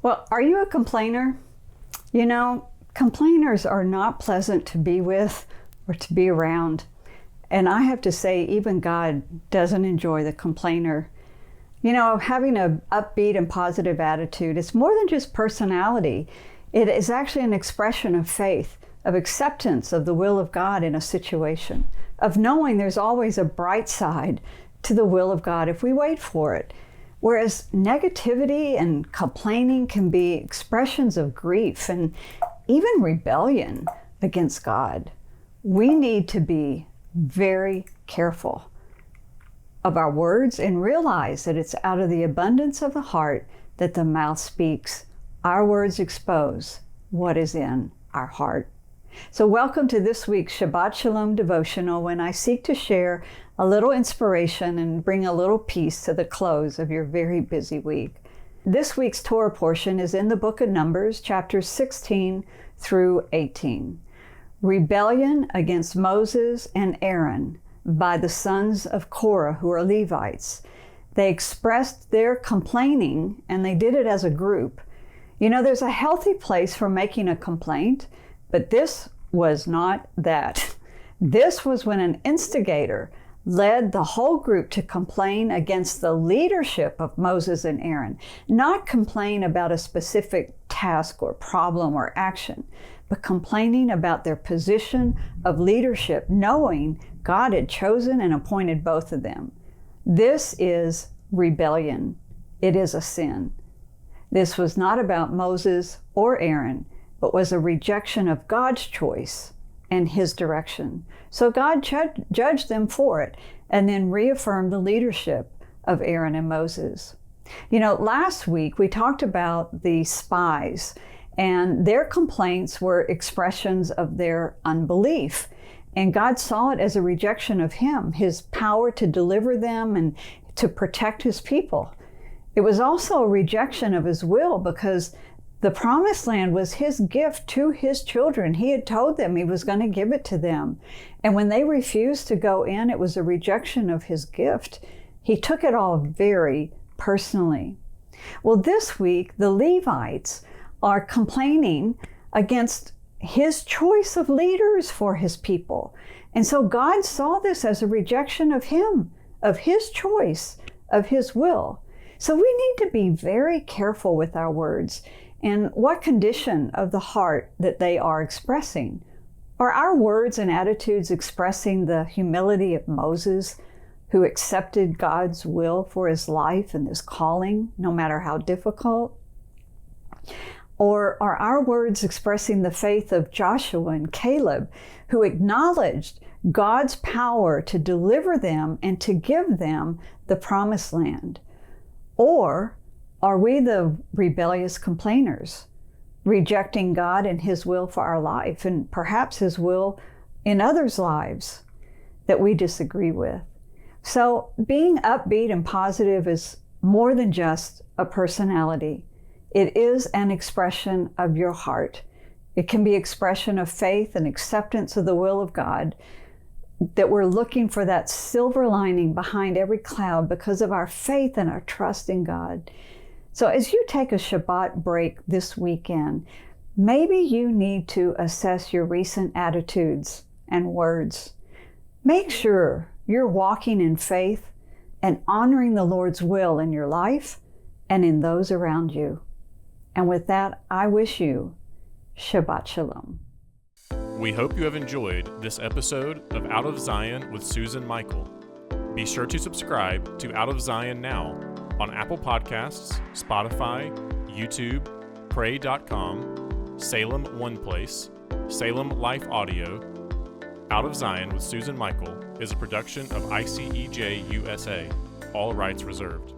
Well, are you a complainer? You know, complainers are not pleasant to be with or to be around. And I have to say, even God doesn't enjoy the complainer. You know, having an upbeat and positive attitude, it's more than just personality. It is actually an expression of faith, of acceptance of the will of God in a situation, of knowing there's always a bright side to the will of God if we wait for it. Whereas negativity and complaining can be expressions of grief and even rebellion against God. We need to be very careful of our words and realize that it's out of the abundance of the heart that the mouth speaks. Our words expose what is in our heart. So welcome to this week's Shabbat Shalom devotional, when I seek to share a little inspiration and bring a little peace to the close of your very busy week. This week's Torah portion is in the book of Numbers, chapters 16 through 18. Rebellion against Moses and Aaron by the sons of Korah, who are Levites. They expressed their complaining, and they did it as a group. You know, there's a healthy place for making a complaint, but this was not that. This was when an instigator led the whole group to complain against the leadership of Moses and Aaron, not complain about a specific task or problem or action, but complaining about their position of leadership, knowing God had chosen and appointed both of them. This is rebellion. It is a sin. This was not about Moses or Aaron, but was a rejection of God's choice and his direction. So God judged them for it and then reaffirmed the leadership of Aaron and Moses. You know, last week we talked about the spies, and their complaints were expressions of their unbelief. And God saw it as a rejection of him, his power to deliver them and to protect his people. It was also a rejection of his will, because the promised land was his gift to his children. He had told them he was going to give it to them. And when they refused to go in, it was a rejection of his gift. He took it all very personally. Well, this week, the Levites are complaining against his choice of leaders for his people. And so God saw this as a rejection of him, of his choice, of his will. So we need to be very careful with our words and what condition of the heart that they are expressing. Are our words and attitudes expressing the humility of Moses, who accepted God's will for his life and his calling, no matter how difficult? Or are our words expressing the faith of Joshua and Caleb, who acknowledged God's power to deliver them and to give them the promised land? Or are we the rebellious complainers, rejecting God and his will for our life, and perhaps his will in others' lives that we disagree with? So being upbeat and positive is more than just a personality. It is an expression of your heart. It can be expression of faith and acceptance of the will of God, that we're looking for that silver lining behind every cloud because of our faith and our trust in God. So as you take a Shabbat break this weekend, maybe you need to assess your recent attitudes and words. Make sure you're walking in faith and honoring the Lord's will in your life and in those around you. And with that, I wish you Shabbat Shalom. We hope you have enjoyed this episode of Out of Zion with Susan Michael. Be sure to subscribe to Out of Zion now on Apple Podcasts, Spotify, YouTube, Pray.com, Salem One Place, Salem Life Audio. Out of Zion with Susan Michael is a production of ICEJ USA, all rights reserved.